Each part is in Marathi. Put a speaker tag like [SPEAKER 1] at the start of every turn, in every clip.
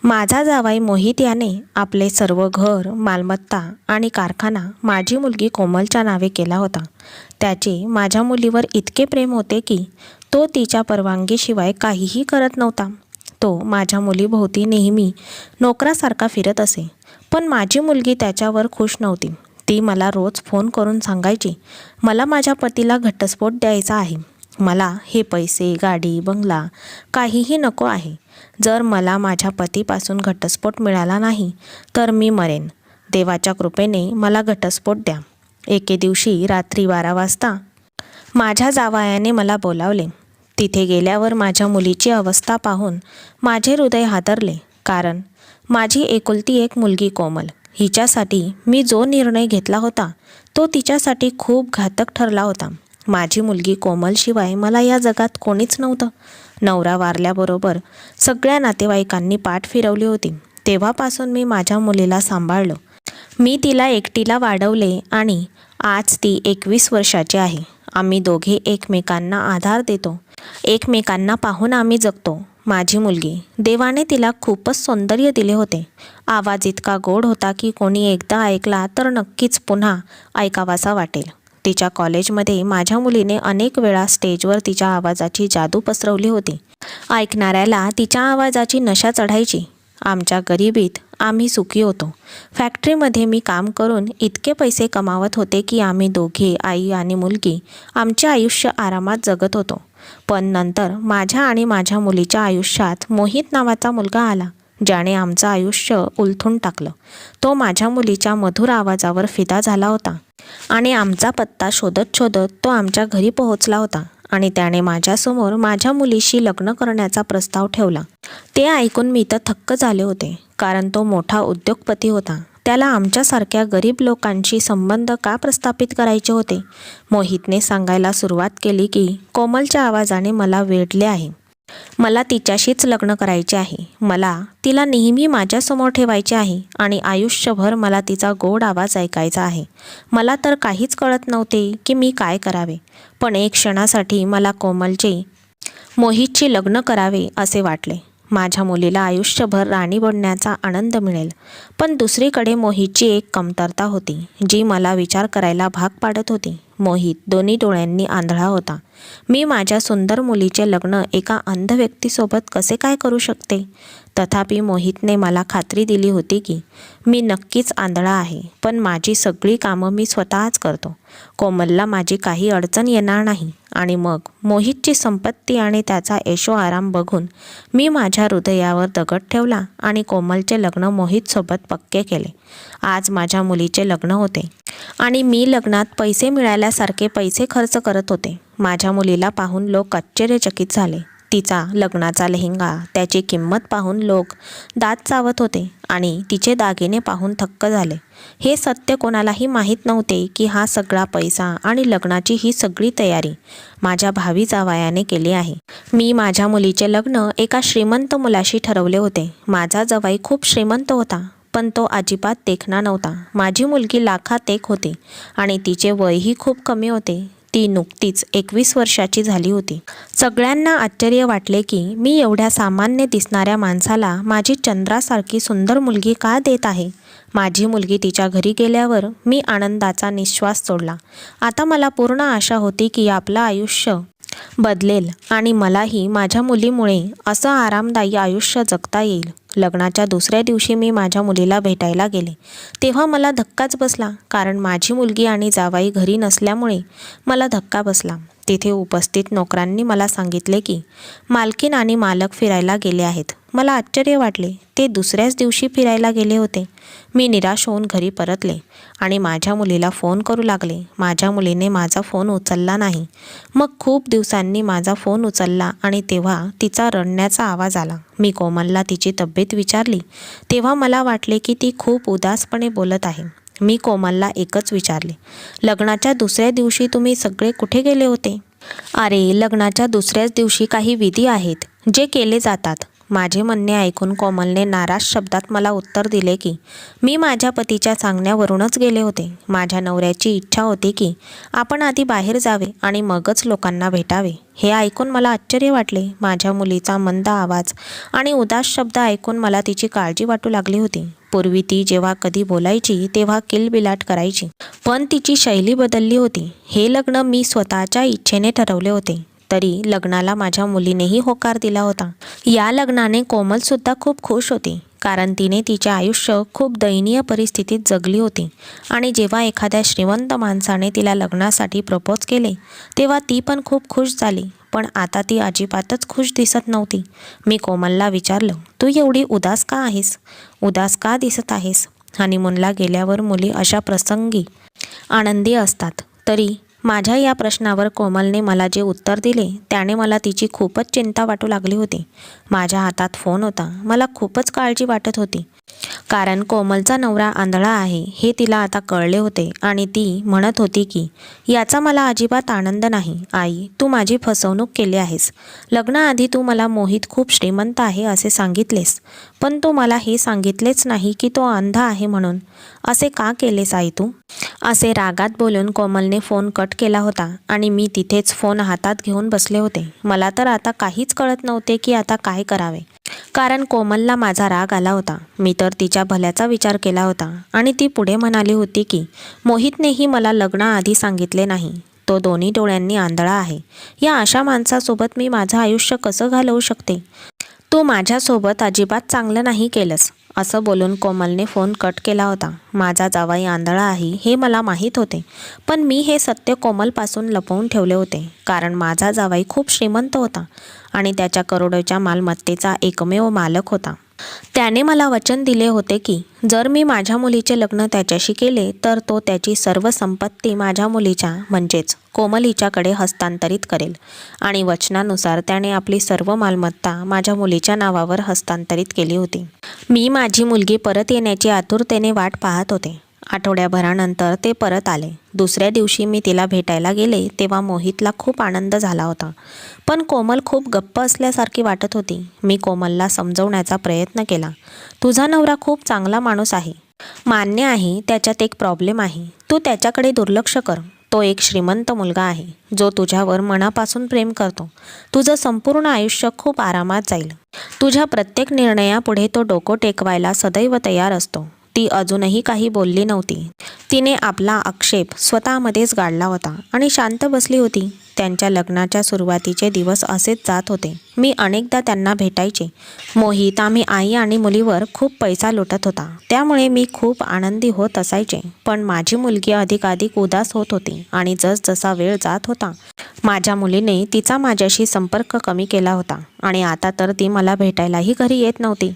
[SPEAKER 1] माझा जावई मोहित याने आपले सर्व घर, मालमत्ता आणि कारखाना माझी मुलगी कोमलच्या नावे केला होता. त्याचे माझ्या मुलीवर इतके प्रेम होते की तो तिच्या परवानगीशिवाय काहीही करत नव्हता. तो माझ्या मुलीभोवती नेहमी नोकरासारखा फिरत असे. पण माझी मुलगी त्याच्यावर खुश नव्हती. ती मला रोज फोन करून सांगायची, मला माझ्या पतीला घटस्फोट द्यायचा आहे. मला हे पैसे, गाडी, बंगला काहीही नको आहे. जर मला माझ्या पतीपासून घटस्फोट मिळाला नाही तर मी मरेन. देवाच्या कृपेने मला घटस्फोट द्या. एके दिवशी रात्री 12 वाजता माझ्या जावयाने मला बोलावले. तिथे गेल्यावर माझ्या मुलीची अवस्था पाहून माझे हृदय हादरले. कारण माझी एकुलती एक मुलगी कोमल हिच्यासाठी मी जो निर्णय घेतला होता तो तिच्यासाठी खूप घातक ठरला होता. माझी मुलगी कोमलशिवाय मला या जगात कोणीच नव्हतं. नवरा वारल्याबरोबर सगळ्या नातेवाईकांनी पाठ फिरवली होती. तेव्हापासून मी माझ्या मुलीला सांभाळलं. मी तिला एकटीला वाढवले आणि आज ती 21 वर्षाची आहे. आम्ही दोघे एकमेकांना आधार देतो. एकमेकांना पाहून आम्ही जगतो. माझी मुलगी, देवाने तिला खूपच सौंदर्य दिले होते. आवाज इतका गोड होता की कोणी एकदा ऐकला तर नक्कीच पुन्हा ऐकावासा वाटेल. तिच्या कॉलेजमध्ये माझ्या मुलीने अनेक वेळा स्टेजवर तिच्या आवाजाची जादू पसरवली होती. ऐकणाऱ्याला तिच्या आवाजाची नशा चढायची. आमच्या गरिबीत आम्ही सुखी होतो. फॅक्टरीमध्ये मी काम करून इतके पैसे कमावत होते की आम्ही दोघे, आई आणि मुलगी, आमचे आयुष्य आरामात जगत होतो. पण नंतर माझ्या आणि माझ्या मुलीच्या आयुष्यात मोहित नावाचा मुलगा आला, ज्याने आमचं आयुष्य उलथून टाकलं. तो माझ्या मुलीच्या मधुर आवाजावर फिदा झाला होता आणि आमचा पत्ता शोधत शोधत तो आमच्या घरी पोहोचला होता आणि त्याने माझ्यासमोर माझ्या मुलीशी लग्न करण्याचा प्रस्ताव ठेवला. ते ऐकून मी तर थक्क झाले होते. कारण तो मोठा उद्योगपती होता. त्याला आमच्यासारख्या गरीब लोकांशी संबंध का प्रस्थापित करायचे होते? मोहितने सांगायला सुरुवात केली की कोमलच्या आवाजाने मला वेढले आहे. मला तिच्याशीच लग्न करायचे आहे. मला तिला नेहमी माझ्यासमोर ठेवायचे आहे आणि आयुष्यभर मला तिचा गोड आवाज ऐकायचा आहे. मला तर काहीच कळत नव्हते की मी काय करावे. पण एक क्षणासाठी मला मोहितशी लग्न करावे असे वाटले. माझ्या मुलीला आयुष्यभर राणी बनण्याचा आनंद मिळेल. पण दुसरीकडे मोहितची एक कमतरता होती जी मला विचार करायला भाग पाडत होती. मोहित दोन्ही डोळ्यांनी आंधळा होता. मी माझ्या सुंदर मुलीचे लग्न एका अंध व्यक्तीसोबत कसे काय करू शकते? तथापि मोहितने मला खात्री दिली होती की मी नक्कीच आंधळा आहे, पण माझी सगळी कामं मी स्वतःच करतो. कोमलला माझी काही अडचण येणार नाही. आणि मग मोहितची संपत्ती आणि त्याचा ऐशो आराम बघून मी माझ्या हृदयावर दगड ठेवला आणि कोमलचे लग्न मोहितसोबत पक्के केले. आज माझ्या मुलीचे लग्न होते आणि मी लग्नात पैसे मिळाल्यासारखे पैसे खर्च करत होते. माझ्या मुलीला पाहून लोक आश्चर्यचकित झाले. तिचा लग्नाचा लेहंगा, त्याची किंमत पाहून लोक दात चावत होते आणि तिचे दागिने पाहून थक्क झाले. हे सत्य कोणालाही माहीत नव्हते की हा सगळा पैसा आणि लग्नाची ही सगळी तयारी माझ्या भावी जावयाने केली आहे. मी माझ्या मुलीचे लग्न एका श्रीमंत मुलाशी ठरवले होते. माझा जावई खूप श्रीमंत होता, पण तो अजिबात देखणा नव्हता. माझी मुलगी लाखात एक होती आणि तिचे वयही खूप कमी होते. ती नुकतीच 21 वर्षाची झाली होती. सगळ्यांना आश्चर्य वाटले की मी एवढ्या सामान्य दिसणाऱ्या माणसाला माझी चंद्रासारखी सुंदर मुलगी का देत आहे. माझी मुलगी तिच्या घरी गेल्यावर मी आनंदाचा निश्वास सोडला. आता मला पूर्ण आशा होती की आपलं आयुष्य बदलेल आणि मलाही माझ्या मुलीमुळे असं आरामदायी आयुष्य जगता येईल. लग्नाच्या दुसऱ्या दिवशी मी माझ्या मुलीला भेटायला गेले. तेव्हा मला धक्काच बसला. कारण माझी मुलगी आणि जावई घरी नसल्यामुळे मला धक्का बसला. तिथे उपस्थित नोकरांनी मला सांगितले की मालकीण आणि मालक फिरायला गेले आहेत. मला आश्चर्य वाटले. ते दुसऱ्याच दिवशी फिरायला गेले होते. मी निराश होऊन घरी परतले आणि माझ्या मुलीला फोन करू लागले. माझ्या मुलीने माझा फोन उचलला नाही. मग खूप दिवसांनी माझा फोन उचलला आणि तेव्हा तिचा रडण्याचा आवाज आला. मी कोमलला तिची तब्येत विचारली. तेव्हा मला वाटले की ती खूप उदासपणे बोलत आहे. मी कोमलला एकच विचारले, लग्नाच्या दुसऱ्या दिवशी तुम्ही सगळे कुठे गेले होते? अरे, लग्नाच्या दुसऱ्याच दिवशी काही विधी आहेत जे केले जातात. माझे म्हणणे ऐकून कोमलने नाराज शब्दात मला उत्तर दिले की मी माझ्या पतीच्या सांगण्यावरूनच गेले होते. माझ्या नवऱ्याची इच्छा होती की आपण आधी बाहेर जावे आणि मगच लोकांना भेटावे. हे ऐकून मला आश्चर्य वाटले. माझ्या मुलीचा मंद आवाज आणि उदास शब्द ऐकून मला तिची काळजी वाटू लागली होती. पूर्वी ती जेव्हा कधी बोलायची तेव्हा किलबिलाट करायची, पण तिची शैली बदलली होती. हे लग्न मी स्वतःच्या इच्छेने ठरवले होते, तरी लग्नाला माझ्या मुलीनेही होकार दिला होता. या लग्नाने कोमलसुद्धा खूप खुश होती, कारण तिने तिचे आयुष्य खूप दयनीय परिस्थितीत जगली होती आणि जेव्हा एखाद्या श्रीमंत माणसाने तिला लग्नासाठी प्रपोज केले तेव्हा ती पण खूप खुश झाली. पण आता ती अजिबातच खुश दिसत नव्हती. मी कोमलला विचारलं, तू एवढी उदास का आहेस? उदास का दिसत आहेस? हनीमूनला गेल्यावर मुली अशा प्रसंगी आनंदी असतात. तरी माझ्या या प्रश्नावर कोमलने मला जे उत्तर दिले त्याने मला तिची खूपच चिंता वाटू लागली होती. माझ्या हातात फोन होता. मला खूपच काळजी वाटत होती, कारण कोमलचा नवरा आंधळा आहे हे तिला आता कळले होते आणि ती म्हणत होती की याचा मला अजिबात आनंद नाही. आई, तू माझी फसवणूक केली आहेस. लग्नाआधी तू मला मोहित खूप श्रीमंत आहे असे सांगितलेस, पण तू मला हे सांगितलेच नाही की तो अंध आहे म्हणून. असे का केलेस आई तू? असे रागात बोलून कोमलने फोन कट केला होता आणि मी तिथेच फोन हातात घेऊन बसले होते. मला तर आता काहीच कळत नव्हते की आता काय करावे, कारण कोमलला माझा राग आला होता. मी तर तिच्या भल्याचा विचार केला होता आणि ती पुढे म्हणाली होती की मोहितनेही मला लग्नाआधी सांगितले नाही. तो दोन्ही डोळ्यांनी आंधळा आहे. या अशा माणसासोबत मी माझं आयुष्य कसं घालवू शकते? तू माझ्यासोबत अजिबात चांगलं नाही केलंस. असं बोलून कोमलने फोन कट केला होता. माझा जावई आंधळा आहे हे मला माहीत होते, पण मी हे सत्य कोमलपासून लपवून ठेवले होते, कारण माझा जावई खूप श्रीमंत होता आणि त्याच्या करोडोच्या मालमत्तेचा एकमेव मालक होता. त्याने मला वचन दिले होते की जर मी माझ्या मुलीचे लग्न त्याच्याशी केले तर तो त्याची सर्व संपत्ती माझ्या मुलीच्या म्हणजेच कोमल हिच्याकडे हस्तांतरित करेल आणि वचनानुसार त्याने आपली सर्व मालमत्ता माझ्या मुलीच्या नावावर हस्तांतरित केली होती. मी माझी मुलगी परत येण्याची आतुरतेने वाट पाहत होते. आठवड्याभरानंतर ते परत आले. दुसऱ्या दिवशी मी तिला भेटायला गेले तेव्हा मोहितला खूप आनंद झाला होता, पण कोमल खूप गप्प असल्यासारखी वाटत होती. मी कोमलला समजवण्याचा प्रयत्न केला. तुझा नवरा खूप चांगला माणूस आहे. मान्य आहे, त्याच्यात एक प्रॉब्लेम आहे. तू त्याच्याकडे दुर्लक्ष कर. तो एक श्रीमंत मुलगा आहे जो तुझ्यावर मनापासून प्रेम करतो. तुझं संपूर्ण आयुष्य खूप आरामात जाईल. तुझ्या प्रत्येक निर्णयापुढे तो डोकं टेकवायला सदैव तयार असतो. ती अजूनही काही बोलली नव्हती. तिने आपला आक्षेप स्वतःमध्येच गाडला होता आणि शांत बसली होती. त्यांच्या लग्नाच्या सुरुवातीचे दिवस असेच जात होते. मी अनेकदा त्यांना भेटायचे. मोहित आम्ही आई आणि मुलीवर खूप पैसा लुटत होता, त्यामुळे मी खूप आनंदी होत असायचे. पण माझी मुलगी अधिकाधिक उदास होत होती आणि जसजसा वेळ जात होता माझ्या मुलीने तिचा माझ्याशी संपर्क कमी केला होता आणि आता तर ती मला भेटायलाही घरी येत नव्हती.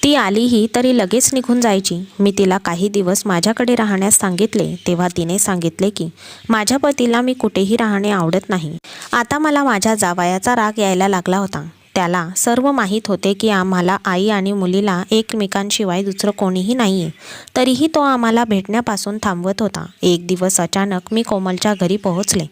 [SPEAKER 1] ती आलीही तरी लगेच निघून जायची. मी तिला काही दिवस माझ्याकडे राहण्यास सांगितले तेव्हा तिने सांगितले की माझ्या पतीला मी कुठेही राहणे आवडत नाही. आता मला माझ्या जावयाचा राग यायला लागला होता. त्याला सर्व माहीत होते की आम्हाला आई आणि मुलीला एकमेकांशिवाय दुसरं कोणीही नाही आहे, तरीही तो आम्हाला भेटण्यापासून थांबवत होता. एक दिवस अचानक मी कोमलच्या घरी पोहोचले.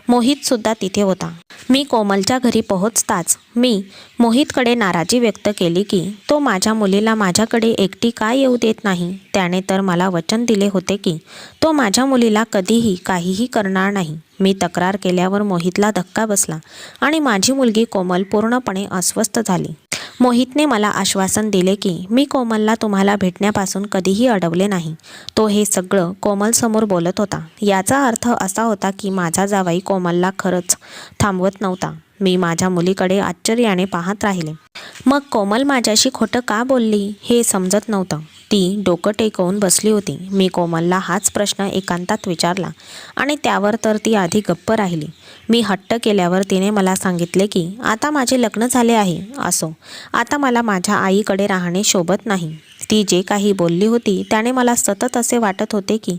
[SPEAKER 1] मोहितसुद्धा तिथे होता. मी कोमलच्या घरी पोहोचताच मी मोहितकडे नाराजी व्यक्त केली की तो माझ्या मुलीला माझ्याकडे एकटी का येऊ देत नाही. त्याने तर मला वचन दिले होते की तो माझ्या मुलीला कधीही काहीही करणार नाही. मी तक्रार केल्यावर मोहितला धक्का बसला आणि माझी मुलगी कोमल पूर्णपणे अस्वस्थ झाली. मोहितने मला आश्वासन दिले की मी कोमलला तुम्हाला भेटण्यापासून कधीही अडवले नाही. तो हे सगळं कोमलसमोर बोलत होता. याचा अर्थ असा होता की माझा जावई कोमलला खरंच थांबवत नव्हता. मी माझ्या मुलीकडे आश्चर्याने पाहत राहिले. मग कोमल माझ्याशी खोटं का बोलली हे समजत नव्हतं. ती डोकं टेकवून बसली होती. मी कोमलला हाच प्रश्न एकांतात विचारला आणि त्यावर तर ती आधी गप्प राहिली. मी हट्ट केल्यावर तिने मला सांगितले की आता माझे लग्न झाले आहे, असो आता मला माझ्या आईकडे राहणे शोभत नाही. ती जे काही बोलली होती त्याने मला सतत असे वाटत होते की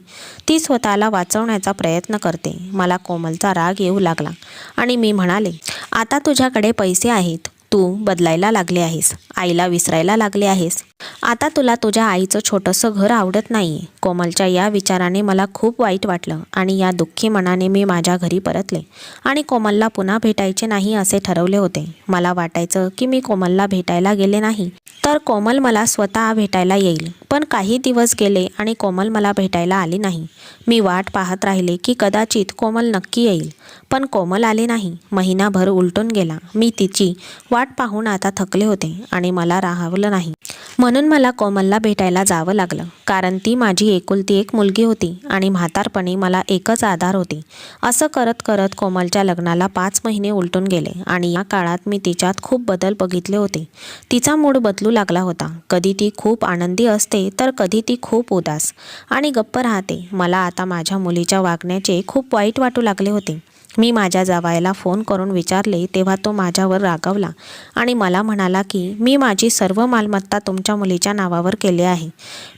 [SPEAKER 1] ती स्वतःला वाचवण्याचा प्रयत्न करते. मला कोमलचा राग येऊ लागला आणि मी म्हणाले, आता तुझ्याकडे पैसे आहेत, तू बदलायला लागले आहेस, आईला विसरायला लागले आहेस. आता तुला तुझ्या आईचं छोटंसं घर आवडत नाही. कोमलच्या या विचाराने मला खूप वाईट वाटलं आणि या दुःखी मनाने मी माझ्या घरी परतले आणि कोमलला पुन्हा भेटायचे नाही असे ठरवले होते. मला वाटायचं की मी कोमलला भेटायला गेले नाही तर कोमल मला स्वतः भेटायला येईल. पण काही दिवस गेले आणि कोमल मला भेटायला आली नाही. मी वाट पाहत राहिले की कदाचित कोमल नक्की येईल, पण कोमल आली नाही. महिनाभर उलटून गेला. मी तिची वाट पाहून आता थकले होते आणि मला राहावलं नाही. म्हणून मला कोमलला भेटायला जावं लागलं, कारण ती माझी एकुलती एक मुलगी होती आणि म्हातारपणी मला एकच आधार होती. असं करत करत कोमलच्या लग्नाला 5 महिने उलटून गेले आणि या काळात मी तिच्यात खूप बदल बघितले होते. तिचा मूड बदलू लागला होता. कधी ती खूप आनंदी असते तर कधी ती खूप उदास आणि गप्प राहते. मला आता माझ्या मुलीच्या वागण्याचे खूप वाईट वाटू लागले होते. मी माझ्या जावयाला फोन करून विचारले तेव्हा तो माझ्यावर रागावला आणि मला म्हणाला की मी माझी सर्व मालमत्ता तुमच्या मुलीच्या नावावर केली आहे.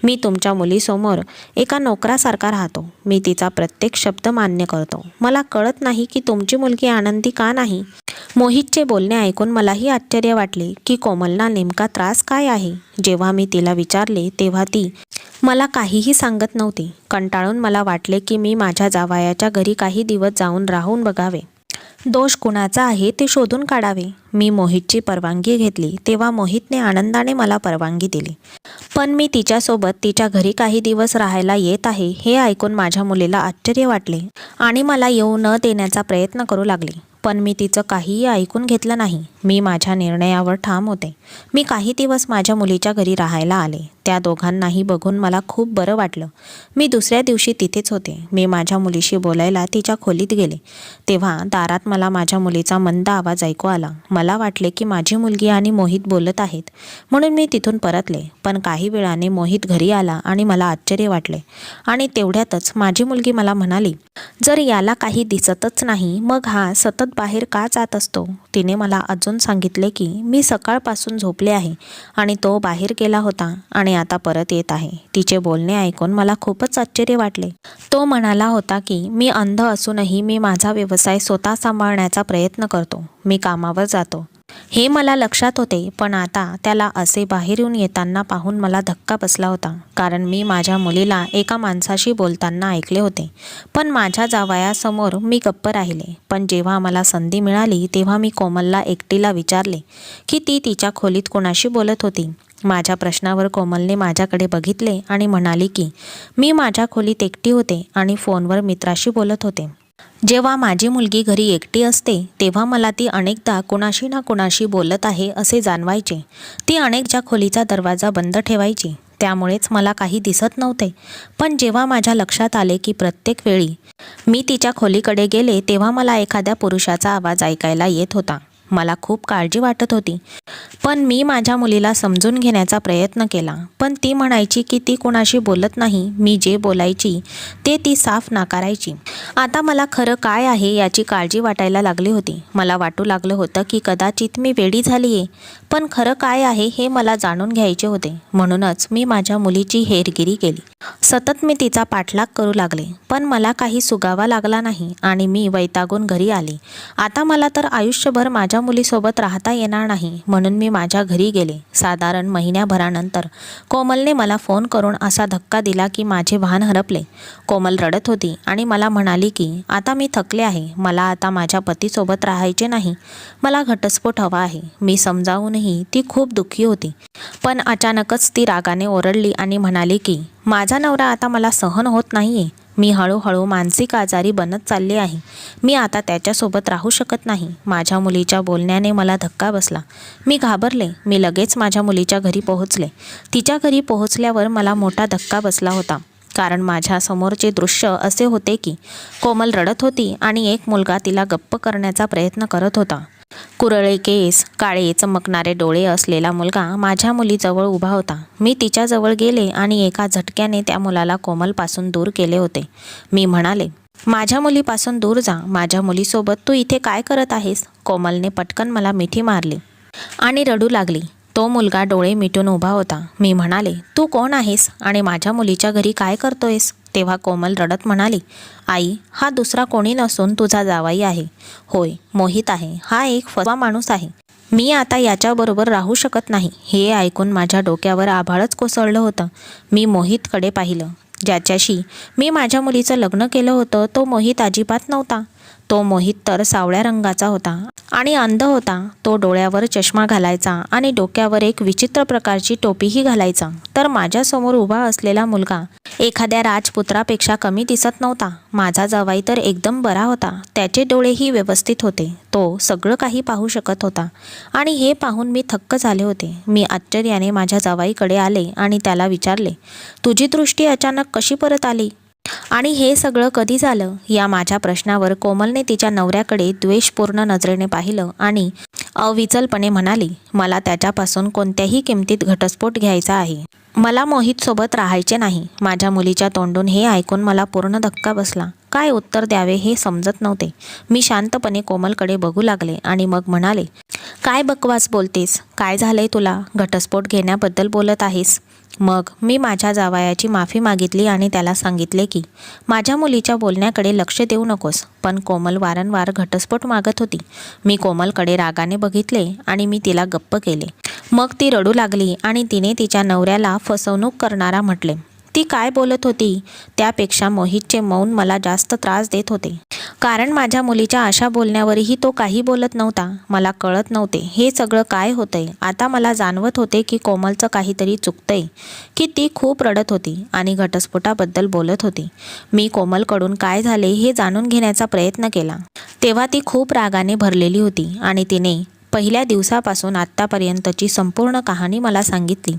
[SPEAKER 1] मी तुमच्या मुलीसमोर एका नोकरासारखा राहतो. मी तिचा प्रत्येक शब्द मान्य करतो. मला कळत नाही की तुमची मुलगी आनंदी का नाही. मोहितचे बोलणे ऐकून मलाही आश्चर्य वाटले की कोमलला नेमका त्रास काय आहे. जेव्हा मी तिला विचारले तेव्हा ती मला काहीही सांगत नव्हती. कंटाळून मला वाटले की मी माझ्या जावयाच्या घरी काही दिवस जाऊन राहून बघावे. दोष कुणाचा आहे ते शोधून काढावे. मी मोहितची परवानगी घेतली तेव्हा मोहितने आनंदाने मला परवानगी दिली. पण मी तिच्यासोबत तिच्या घरी काही दिवस राहायला येत आहे हे ऐकून माझ्या मुलीला आश्चर्य वाटले आणि मला येऊ न देण्याचा प्रयत्न करू लागली. पण मी तिचं काहीही ऐकून घेतलं नाही. मी माझ्या निर्णयावर ठाम होते. मी काही दिवस माझ्या मुलीच्या घरी राहायला आले. त्या दोघांनाही बघून मला खूप बरं वाटलं. मी दुसऱ्या दिवशी तिथेच होते. मी माझ्या मुलीशी बोलायला तिच्या खोलीत गेले तेव्हा दारात मला माझ्या मुलीचा मंद आवाज ऐकू आला. मला वाटले की माझी मुलगी आणि मोहित बोलत आहेत म्हणून मी तिथून परतले. पण काही वेळाने मोहित घरी आला आणि मला आश्चर्य वाटले आणि तेवढ्यातच माझी मुलगी मला म्हणाली, जर याला काही दिसतच नाही मग हा सतत बाहेर का जात असतो. तिने मला अजून सांगितले की मी सकाळपासून झोपले आहे आणि तो बाहेर गेला होता आणि आता परत येत आहे. तिचे बोलणे ऐकून मला खूपच आश्चर्य वाटले. तो म्हणाला होता की मी अंध असूनही मी माझा व्यवसाय स्वतः सांभाळण्याचा प्रयत्न करतो. मी कामावर जातो हे मला लक्षात होते, पण आता त्याला असे बाहेर येऊन येताना पाहून मला धक्का बसला होता. कारण मी माझ्या मुलीला एका माणसाशी बोलताना ऐकले होते. पण माझ्या जावयासमोर मी गप्प राहिले. पण जेव्हा मला संधी मिळाली तेव्हा मी कोमलला एकटीला विचारले की ती तिच्या खोलीत कोणाशी बोलत होती. माझ्या प्रश्नावर कोमलने माझ्याकडे बघितले आणि म्हणाली की मी माझ्या खोलीत एकटी होते आणि फोनवर मित्राशी बोलत होते. जेव्हा माझी मुलगी घरी एकटी असते तेव्हा मला ती अनेकदा कुणाशी ना कुणाशी बोलत आहे असे जाणवायचे. ती अनेकदा खोलीचा दरवाजा बंद ठेवायची, त्यामुळेच मला काही दिसत नव्हते. पण जेव्हा माझ्या लक्षात आले की प्रत्येक वेळी मी तिच्या खोलीकडे गेले तेव्हा मला एखाद्या पुरुषाचा आवाज ऐकायला येत होता. मला खूप काळजी वाटत होती. पण मी माझ्या मुलीला समजून घेण्याचा प्रयत्न केला. पण ती म्हणायची की ती कोणाशी बोलत नाही. मी जे बोलायची ते ती साफ नाकारायची. आता मला खरं काय आहे याची काळजी वाटायला लागली होती. मला वाटू लागलं होतं की कदाचित मी वेडी झाली आहे. पण खरं काय आहे हे मला जाणून घ्यायचे होते. म्हणूनच मी माझ्या मुलीची हेरगिरी केली. सतत मी तिचा पाठलाग करू लागले. पण मला काही सुगावा लागला नाही आणि मी वैतागून घरी आले. आता मला तर आयुष्यभर माझ्या मुलीसोबत राहता येणार नाही. म्हणून मी माझ्या घरी गेले. साधारण महिन्याभरानंतर कोमलने मला फोन करून असा धक्का दिला की माझे भान हरपले. कोमल रडत होती आणि मला म्हणाली की आता मी थकले आहे. मला आता माझ्या पतीसोबत राहायचे नाही. मला घटस्फोट हवा आहे. मी समजावूनही ती खूप दुःखी होती. पण अचानकच ती रागाने ओरडली आणि म्हणाली की माझा नवरा आता मला सहन होत नाहीये. मी हळूहळू मानसिक आजारी बनत चालली आहे. मी आता त्याच्यासोबत राहू शकत नाही. माझ्या मुलीच्या बोलण्याने मला धक्का बसला. मी घाबरले. मी लगेच माझ्या मुलीच्या घरी पोहोचले. तिच्या घरी पोहोचल्यावर मला मोठा धक्का बसला होता. कारण माझ्या समोरचे दृश्य असे होते की कोमल रडत होती आणि एक मुलगा तिला गप्प करण्याचा प्रयत्न करत होता. कुरळे केस, काळे चमकणारे डोळे असलेला मुलगा माझ्या मुलीजवळ उभा होता. मी तिच्याजवळ गेले आणि एका झटक्याने त्या मुलाला कोमलपासून दूर केले होते. मी म्हणाले, माझ्या मुलीपासून दूर जा. माझ्या मुलीसोबत तू इथे काय करत आहेस. कोमलने पटकन मला मिठी मारली आणि रडू लागली. तो मुलगा डोळे मिटून उभा होता. मी म्हणाले, तू कोण आहेस आणि माझ्या मुलीच्या घरी काय करतोयस. तेव्हा कोमल रडत म्हणाली, आई, हा दुसरा कोणी नसून तुझा जावाई आहे. होय, मोहित आहे. हा एक फसवा माणूस आहे. मी आता याच्याबरोबर राहू शकत नाही. हे ऐकून माझ्या डोक्यावर आभाळच कोसळलं होतं. मी मोहितकडे पाहिलं. ज्याच्याशी मी माझ्या मुलीचं लग्न केलं होतं तो मोहित अजिबात नव्हता. तो मोहित तर सावळ्या रंगाचा होता आणि अंध होता. तो डोळ्यावर चष्मा घालायचा आणि डोक्यावर एक विचित्र प्रकारची टोपीही घालायचा. तर माझ्यासमोर उभा असलेला मुलगा एखाद्या राजपुत्रापेक्षा कमी दिसत नव्हता. माझा जावई तर एकदम बरा होता. त्याचे डोळेही व्यवस्थित होते. तो सगळं काही पाहू शकत होता आणि हे पाहून मी थक्क झाले होते. मी आश्चर्याने माझ्या जावईकडे आले आणि त्याला विचारले, तुझी दृष्टी अचानक कशी परत आली आणि हे सगळं कधी झालं? या माझ्या प्रश्नावर कोमलने तिच्या नवऱ्याकडे द्वेषपूर्ण नजरेने पाहिलं आणि अविचलपणे म्हणाली, मला त्याच्यापासून कोणत्याही किमतीत घटस्फोट घ्यायचा आहे. मला मोहितसोबत राहायचे नाही. माझ्या मुलीच्या तोंडून हे ऐकून मला पूर्ण धक्का बसला. काय उत्तर द्यावे हे समजत नव्हते. मी शांतपणे कोमलकडे बघू लागले आणि मग म्हणाले, काय बकवास बोलतेस? काय झालंय तुला? घटस्फोट घेण्याबद्दल बोलत आहेस? मग मी माझ्या जावयाची माफी मागितली आणि त्याला सांगितले की माझ्या मुलीच्या बोलण्याकडे लक्ष देऊ नकोस. पण कोमल वारंवार घटस्फोट मागत होती. मी कोमलकडे रागाने बघितले आणि मी तिला गप्प केले. मग ती रडू लागली आणि तिने तिच्या नवऱ्याला फसवणूक करणारा म्हटले. ती काय बोलत होती त्यापेक्षा मोहितचे मौन मला जास्त त्रास देत होते. कारण माझ्या मुलीच्या अशा बोलण्यावरही तो काही बोलत नव्हता. मला कळत नव्हते हे सगळं काय होतंय. आता मला जाणवत होते की कोमलचं काहीतरी चुकतंय, की ती खूप रडत होती आणि घटस्फोटाबद्दल बोलत होती. मी कोमलकडून काय झाले हे जाणून घेण्याचा प्रयत्न केला. तेव्हा ती खूप रागाने भरलेली होती आणि तिने पहिल्या दिवसापासून आत्तापर्यंतची संपूर्ण कहाणी मला सांगितली.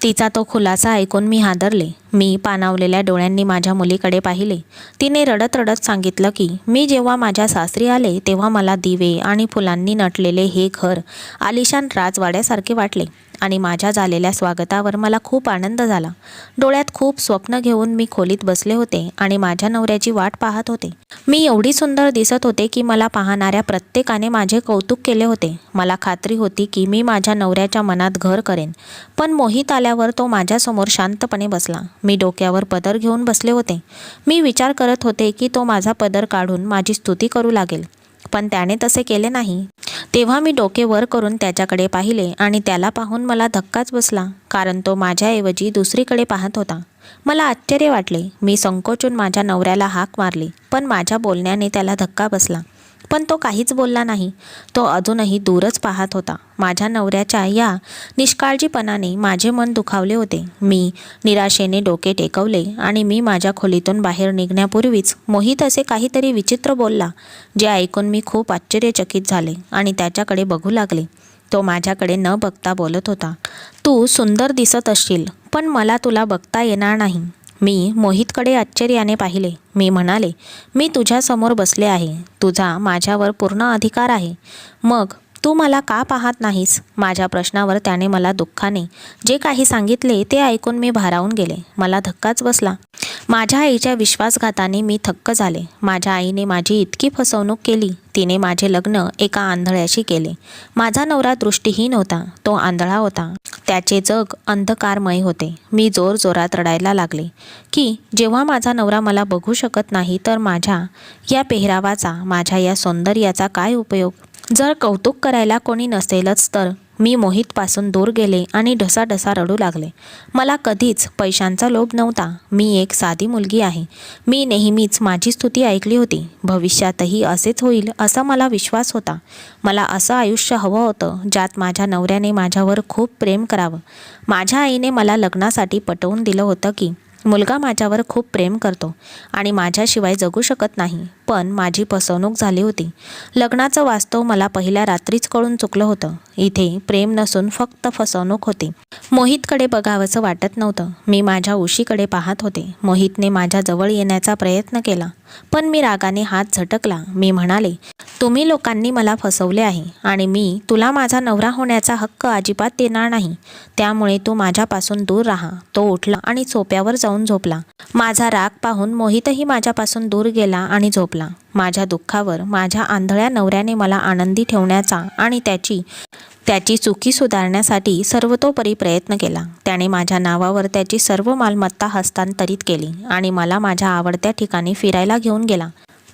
[SPEAKER 1] तिचा तो खुलासा ऐकून मी हादरले. मी पाणावलेल्या डोळ्यांनी माझ्या मुलीकडे पाहिले. तिने रडत रडत सांगितलं की मी जेव्हा माझ्या सासरी आले तेव्हा मला दिवे आणि फुलांनी नटलेले हे घर आलिशान राजवाड्यासारखे वाटले आणि माझ्या झालेल्या स्वागतावर मला खूप आनंद झाला. डोळ्यात खूप स्वप्न घेऊन मी खोलीत बसले होते आणि माझ्या नवऱ्याची वाट पाहत होते. मी एवढी सुंदर दिसत होते की मला पाहणाऱ्या प्रत्येकाने माझे कौतुक केले होते. मला खात्री होती की मी माझ्या नवऱ्याच्या मनात घर करेन. पण मोहित आल्यावर तो माझ्यासमोर शांतपणे बसला. मी डोक्यावर पदर घेऊन बसले होते. मी विचार करत होते की तो माझा पदर काढून माझी स्तुती करू लागेल, पण त्याने तसे केले नाही. तेव्हा मी डोके वर करून त्याच्याकडे पाहिले आणि त्याला पाहून मला धक्काच बसला, कारण तो माझ्याऐवजी दुसरीकडे पाहत होता. मला आश्चर्य वाटले. मी संकोचून माझ्या नवऱ्याला हाक मारली, पण माझ्या बोलण्याने त्याला धक्का बसला. पण तो काहीच बोलला नाही. तो अजूनही दूरच पाहत होता. माझ्या नवऱ्याच्या या निष्काळजीपणाने माझे मन दुखावले होते. मी निराशेने डोके टेकवले आणि मी माझ्या खोलीतून बाहेर निघण्यापूर्वीच मोहित असे काहीतरी विचित्र बोलला, जे ऐकून मी खूप आश्चर्यचकित झाले आणि त्याच्याकडे बघू लागले. तो माझ्याकडे न बघता बोलत होता, तू सुंदर दिसत असशील, पण मला तुला बघता येणार नाही. मी मोहितकडे आश्चर्याने पाहिले. मी म्हणाले, मी तुझ्यासमोर बसले आहे. तुझा माझ्यावर पूर्ण अधिकार आहे. मग तू मला का पाहत नाहीस? माझ्या प्रश्नावर त्याने मला दुःखाने जे काही सांगितले ते ऐकून मी भारावून गेले. मला धक्काच बसला. माझ्या आईच्या विश्वासघाताने मी थक्क झाले. माझ्या आईने माझी इतकी फसवणूक केली. तिने माझे लग्न एका आंधळ्याशी केले. माझा नवरा दृष्टीहीन होता. तो आंधळा होता. त्याचे जग अंधकारमय होते. मी जोरजोरात रडायला लागले की जेव्हा माझा नवरा मला बघू शकत नाही तर माझ्या या पेहरावाचा, माझ्या या सौंदर्याचा काय उपयोग? जर कौतुक करायला कोणी नसेलच तर? मी मोहितपासून दूर गेले आणि ढसाढसा रडू लागले. मला कधीच पैशांचा लोभ नव्हता. मी एक साधी मुलगी आहे. मी नेहमीच माझी स्तुती ऐकली होती. भविष्यातही असेच होईल असा मला विश्वास होता. मला असं आयुष्य हवं होतं ज्यात माझ्या नवऱ्याने माझ्यावर खूप प्रेम करावं. माझ्या आईने मला लग्नासाठी पटवून दिलं होतं की मुलगा माझ्यावर खूप प्रेम करतो आणि माझ्याशिवाय जगू शकत नाही. पण माझी फसवणूक झाली होती. लग्नाचं वास्तव मला पहिल्या रात्रीच कळून चुकलं होतं. इथे प्रेम नसून फक्त फसवणूक होती. मोहितकडे बघावंसं वाटत नव्हतं. मी माझ्या उशीकडे पाहत होते. मोहितने माझ्या जवळ येण्याचा प्रयत्न केला, पण मी रागाने हात झटकला. मी म्हणाले, तुम्ही लोकांनी मला फसवले आहे आणि मी तुला माझा नवरा होण्याचा हक्क अजिबात देणार नाही. त्यामुळे तू माझ्यापासून दूर राहा. तो उठला आणि सोप्यावर जाऊन झोपला. माझा राग पाहून मोहितही माझ्यापासून दूर गेला आणि झोपला. माझ्या दुःखावर माझ्या आंधळ्या नवऱ्याने मला आनंदी ठेवण्याचा आणि त्याची चुकी सुधारण्यासाठी सर्वतोपरी प्रयत्न केला. त्याने माझ्या नावावर त्याची सर्व मालमत्ता हस्तांतरित केली आणि मला माझ्या आवडत्या ठिकाणी फिरायला घेऊन गेला.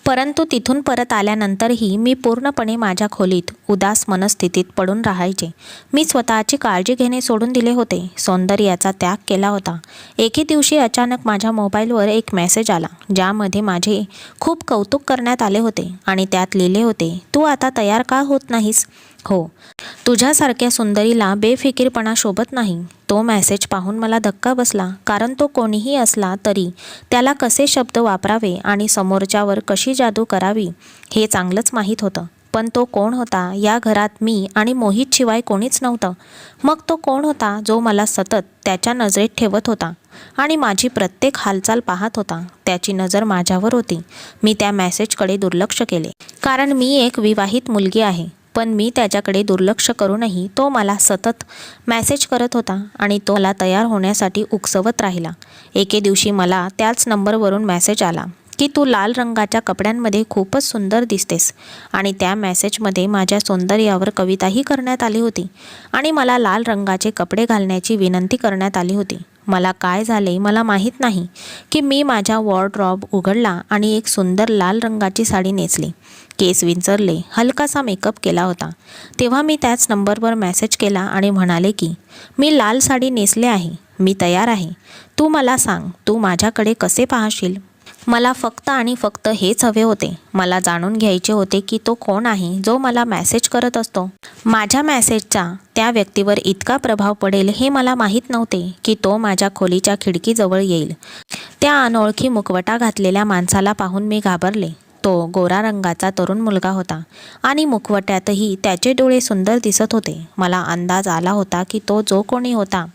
[SPEAKER 1] परंतु तिथून परत आल्यानंतरही मी पूर्णपणे माझ्या खोलीत उदास मनस्थितीत पडून राहायचे. मी स्वतःची काळजी घेणे सोडून दिले होते, सौंदर्याचा त्याग केला होता. एके दिवशी अचानक माझ्या मोबाईलवर एक मेसेज आला, ज्यामध्ये माझे खूप कौतुक करण्यात आले होते आणि त्यात लिहिले होते, तू आता तयार का होत नाहीस? हो, तुझ्यासारख्या सुंदरीला बेफिकीरपणा शोभत नाही. तो मेसेज पाहून मला धक्का बसला, कारण तो कोणीही असला तरी त्याला कसे शब्द वापरावे आणि समोरच्यावर कशी जादू करावी हे चांगलंच माहीत होतं. पण तो कोण होता? या घरात मी आणि मोहित शिवाय कोणीच नव्हतं. मग तो कोण होता जो मला सतत त्याच्या नजरेत ठेवत होता आणि माझी प्रत्येक हालचाल पाहत होता? त्याची नजर माझ्यावर होती. मी त्या मेसेजकडे दुर्लक्ष केले, कारण मी एक विवाहित मुलगी आहे. पण मी त्याच्याकडे दुर्लक्ष करूनही तो मला सतत मेसेज करत होता आणि तो मला तयार होण्यासाठी उकसवत राहिला. एके दिवशी मला त्याच नंबरवरून मेसेज आला की तू लाल रंगाच्या कपड्यांमध्ये खूपच सुंदर दिसतेस. आणि त्या मेसेजमध्ये माझ्या सौंदर्यावर कविताही करण्यात आली होती आणि मला लाल रंगाचे कपडे घालण्याची विनंती करण्यात आली होती. मला काय झाले मला माहीत नाही की मी माझ्या वॉर्डरोब उघडला आणि एक सुंदर लाल रंगाची साडी नेसली. केस विंचरले, हलकासा मेकअप केला होता. तेव्हा मी त्याच नंबरवर मेसेज केला आणि म्हणाले की मी लाल साडी नेसले आहे, मी तयार आहे. तू मला सांग, तू माझ्याकडे कसे पाहशील? मला फक्त आणि फक्त हेच हवे होते. मला जाणून घ्यायचे होते की तो कोण आहे जो मला मेसेज करत असतो. माझ्या मेसेजचा त्या व्यक्तीवर इतका प्रभाव पडेल हे मला माहीत नव्हते की तो माझ्या खोलीच्या खिडकीजवळ येईल. त्या अनोळखी मुखवटा घातलेल्या माणसाला पाहून मी घाबरले. तो गोरा रंगाचा तरुण मुलगा होता आणि मुखवट्यातही त्याचे डोळे सुंदर दिसत होते. मला अंदाज आला होता की तो जो कोणी होता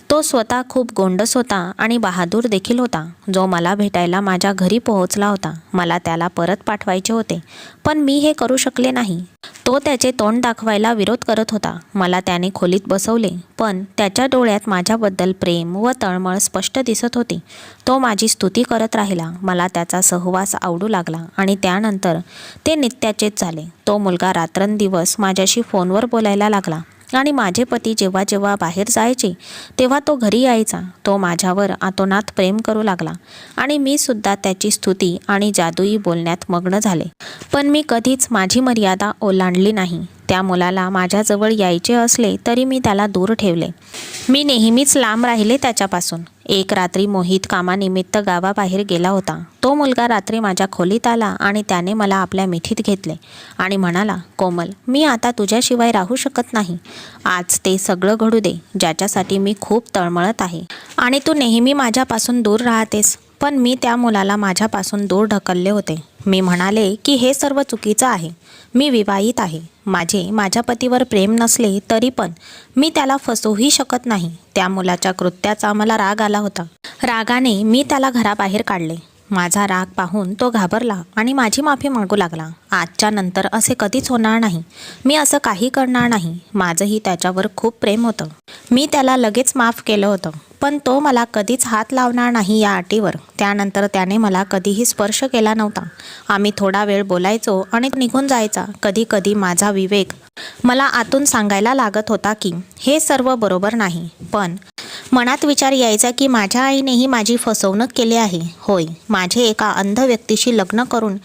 [SPEAKER 1] तो स्वतः खूप गोंडस होता आणि बहादूर देखील होता, जो मला भेटायला माझ्या घरी पोहोचला होता. मला त्याला परत पाठवायचे होते, पण मी हे करू शकले नाही. तो त्याचे तोंड दाखवायला विरोध करत होता. मला त्याने खोलीत बसवले, पण त्याच्या डोळ्यात माझ्याबद्दल प्रेम व तळमळ स्पष्ट दिसत होती. तो माझी स्तुती करत राहिला. मला त्याचा सहवास आवडू लागला आणि त्यानंतर ते नित्याचेच झाले. तो मुलगा रात्रंदिवस माझ्याशी फोनवर बोलायला लागला आणि माझे पती जेव्हा जेव्हा बाहेर जायचे तेव्हा तो घरी यायचा. तो माझ्यावर आतोनात प्रेम करू लागला आणि मी सुद्धा त्याची स्तुती आणि जादुई बोलण्यात मग्न झाले. पण मी कधीच माझी मर्यादा ओलांडली नाही. त्या मुलाला माझ्याजवळ यायचे असले तरी मी त्याला दूर ठेवले. मी नेहमीच लांब राहिले त्याच्यापासून. एक रात्री मोहित कामानिमित्त गावाबाहेर गेला होता. तो मुलगा रात्री माझ्या खोलीत आला आणि त्याने मला आपल्या मिठीत घेतले आणि म्हणाला, कोमल, मी आता तुझ्याशिवाय राहू शकत नाही. आज ते सगळं घडू दे ज्याच्यासाठी मी खूप तळमळत आहे आणि तू नेहमी माझ्यापासून दूर राहतेस. पण मी त्या मुलाला माझ्यापासून दूर ढकलले होते. मी म्हणाले की हे सर्व चुकीचं आहे. मी विवाहित आहे. माझ्या पतीवर प्रेम नसले तरी पण मी त्याला फसवूही शकत नाही. त्या मुलाच्या कृत्याचा मला राग आला होता. रागाने मी त्याला घराबाहेर काढले. माझा राग पाहून तो घाबरला आणि माझी माफी मागू लागला. आजच्या नंतर असे कधीच होणार नाही. मी असं काही करणार नाही. माझंही त्याच्यावर खूप प्रेम होतं. मी त्याला लगेच माफ केलं होतं, पण तो मला कधीच हात लावणार नाही या अटीवर. त्यानंतर त्याने मला कधीही स्पर्श केला नव्हता. आम्ही थोडा वेळ बोलायचो आणि निघून जायचा. कधी कधी माझा विवेक मला आतून सांगायला लागत होता की हे सर्व बरोबर नाही, पण मनात विचार यायचा की माझ्या आईनेही माझी फसवणूक केली आहे. होय, माझे एका अंध व्यक्तीशी लग्न करून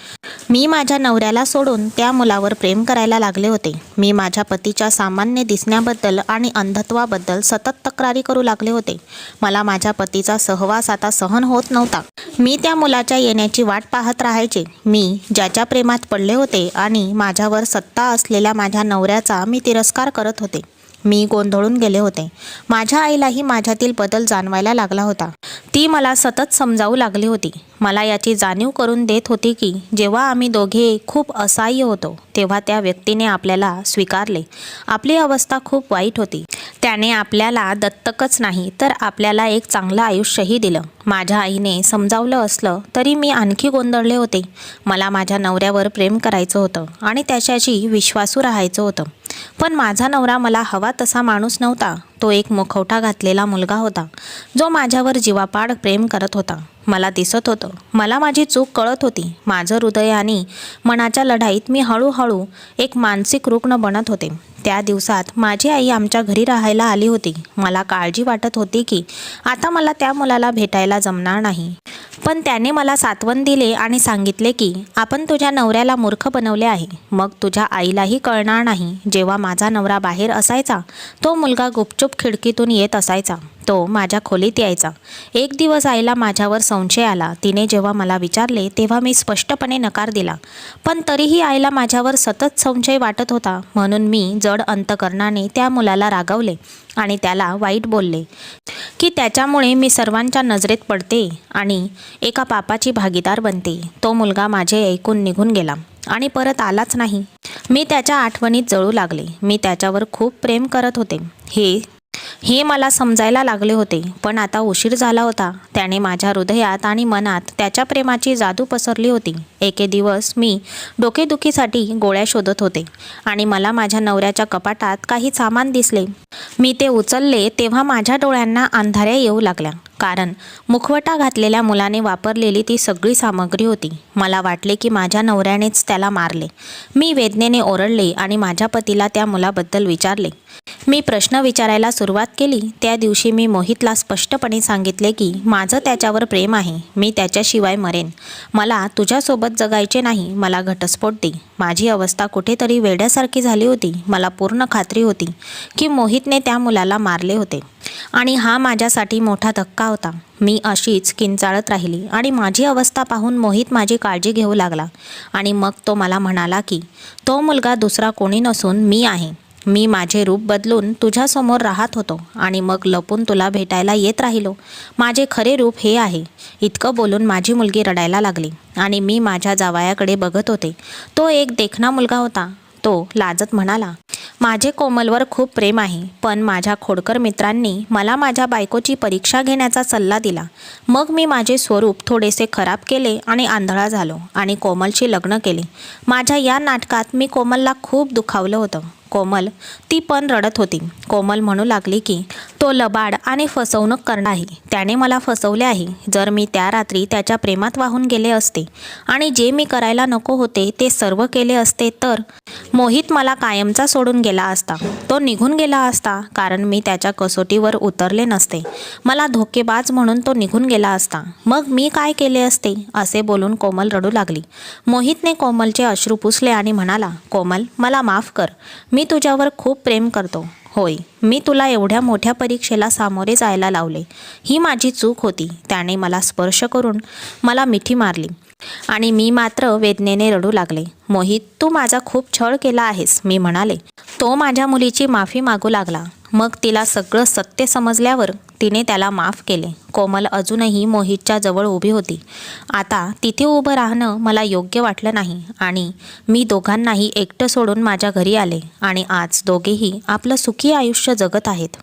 [SPEAKER 1] मी माझ्या नवऱ्याला सोडून त्या मुलावर प्रेम करायला लागले होते. मी माझ्या पतीच्या सामान्य दिसण्याबद्दल आणि अंधत्वाबद्दल सतत तक्रारी करू लागले होते. मला माझ्या पतीचा सहवास आता सहन होत नव्हता. मी त्या मुलाच्या येण्याची वाट पाहत राहायचे. मी ज्याच्या प्रेमात पडले होते आणि माझ्यावर सत्ता असलेल्या माझ्या नवऱ्याचा मी तिरस्कार करत होते. मी गोंधळून गेले होते. माझ्या आईलाही माझ्यातील बदल जाणवायला लागला होता. ती मला सतत समजावू लागली होती. मला याची जाणीव करून देत होती की जेव्हा आम्ही दोघे खूप असहाय्य होतो तेव्हा त्या व्यक्तीने आपल्याला स्वीकारले. आपली अवस्था खूप वाईट होती. त्याने आपल्याला दत्तकच नाही तर आपल्याला एक चांगलं आयुष्यही दिलं. माझ्या आईने समजावलं असलं तरी मी आणखी गोंधळले होते. मला माझ्या नवऱ्यावर प्रेम करायचं होतं आणि त्याच्याशी विश्वासू राहायचं होतं. पण माझा नवरा मला हवा तसा माणूस नव्हता. तो एक मुखवटा घातलेला मुलगा होता जो माझ्यावर जीवापाड प्रेम करत होता. मला दिसत होतं, मला माझी चूक कळत होती. माझं हृदय आणि मनाच्या लढाईत मी हळूहळू एक मानसिक रुग्ण बनत होते. त्या दिवसात माझी आई आमच्या घरी राहायला आली होती. मला काळजी वाटत होती की आता मला त्या मुलाला भेटायला जमणार नाही. पण त्याने मला सांत्वन दिले आणि सांगितले की आपण तुझ्या नवऱ्याला मूर्ख बनवले आहे. मग तुझ्या आईलाही कळणार नाही. जेव्हा माझा नवरा बाहेर असायचा, तो मुलगा गुपचूप खिडकीतून येत असायचा. तो माझ्या खोलीत यायचा. एक दिवस आईला माझ्यावर संशय आला. तिने जेव्हा मला विचारले तेव्हा मी स्पष्टपणे नकार दिला. पण तरीही आईला माझ्यावर सतत संशय वाटत होता. म्हणून मी जड अंतकरणाने त्या मुलाला रागवले आणि त्याला वाईट बोलले की त्याच्यामुळे मी सर्वांच्या नजरेत पडते आणि एका पापाची भागीदार बनते. तो मुलगा माझे ऐकून निघून गेला आणि परत आलाच नाही. मी त्याच्या आठवणीत जळू लागले. मी त्याच्यावर खूप प्रेम करत होते हे मला समजायला लागले होते. पण आता उशीर झाला होता. त्याने माझ्या हृदयात आणि मनात त्याच्या प्रेमाची जादू पसरली होती. एके दिवस मी डोकेदुखीसाठी गोळ्या शोधत होते आणि मला माझ्या नवऱ्याच्या कपाटात काही सामान दिसले. मी ते उचलले तेव्हा माझ्या डोळ्यांना अंधाऱ्या येऊ लागल्या, कारण मुखवटा घातलेल्या मुलाने वापरलेली ती सगळी सामग्री होती. मला वाटले की माझ्या नवऱ्यानेच त्याला मारले. मी वेदनेने ओरडले आणि माझ्या पतीला त्या मुलाबद्दल विचारले. मी प्रश्न विचारायला सुरुवात केली. त्या दिवशी मी मोहितला स्पष्टपणे सांगितले की माझं त्याच्यावर प्रेम आहे. मी त्याच्याशिवाय मरेन. मला तुझ्यासोबत जगायचे नाही. मला घटस्फोट दे. माझी अवस्था कुठेतरी वेड्यासारखी झाली होती. मला पूर्ण खात्री होती की मोहितने त्या मुलाला मारले होते आणि हा माझ्यासाठी मोठा धक्का होता. मी अशीच किंचाळत राहिली आणि माझी अवस्था पाहून मोहित माझी काळजी घेऊ लागला. आणि मग तो मला म्हणाला की तो मुलगा दुसरा कोणी नसून मी आहे. मी माझे रूप बदलून तुझ्यासमोर राहत होतो आणि मग लपून तुला भेटायला येत राहिलो. माझे खरे रूप हे आहे. इतकं बोलून माझी मुलगी रडायला लागली आणि मी माझ्या जावयाकडे बघत होते. तो एक देखणा मुलगा होता. तो लाजत म्हणाला, माझे कोमलवर खूप प्रेम आहे. पण माझ्या खोडकर मित्रांनी मला माझ्या बायकोची परीक्षा घेण्याचा सल्ला दिला. मग मी माझे स्वरूप थोडेसे खराब केले आणि आंधळा झालो आणि कोमलशी लग्न केले. माझ्या या नाटकात मी कोमलला खूप दुखावलं होतं. कोमल ती पण रडत होती. कोमल म्हणू लागली की तो लबाड आणि फसवणूक करणार आहे. त्याने मला फसवले आहे. जर मी त्या रात्री त्याच्या प्रेमात वाहून गेले असते आणि जे मी करायला नको होते ते सर्व केले असते तर मोहित मला कायमचा सोडून गेला असता. तो निघून गेला असता, कारण मी त्याच्या कसोटीवर उतरले नसते. मला धोकेबाज म्हणून तो निघून गेला असता. मग मी काय केले असते? असे बोलून कोमल रडू लागली. मोहितने कोमलचे अश्रू पुसले आणि म्हणाला, कोमल, मला माफ कर. मी तुझ्यावर खूप प्रेम करतो. होय, मी तुला एवढ्या मोठ्या परीक्षेला सामोरे जायला लावले. ही माझी चूक होती. त्याने मला स्पर्श करून मला मिठी मारली आणि मी मात्र वेदनेने रडू लागले. मोहित, तू माझा खूप छळ केला आहेस, मी म्हणाले. तो माझ्या मुलीची माफी मागू लागला. मग तिला सगळं सत्य समजल्यावर तिने त्याला माफ केले. कोमल अजूनही मोहितच्या जवळ उभी होती. आता तिथे उभं राहणं मला योग्य वाटलं नाही आणि मी दोघांनाही एकटं सोडून माझ्या घरी आले आणि आज दोघेही आपलं सुखी आयुष्य जगत आहेत.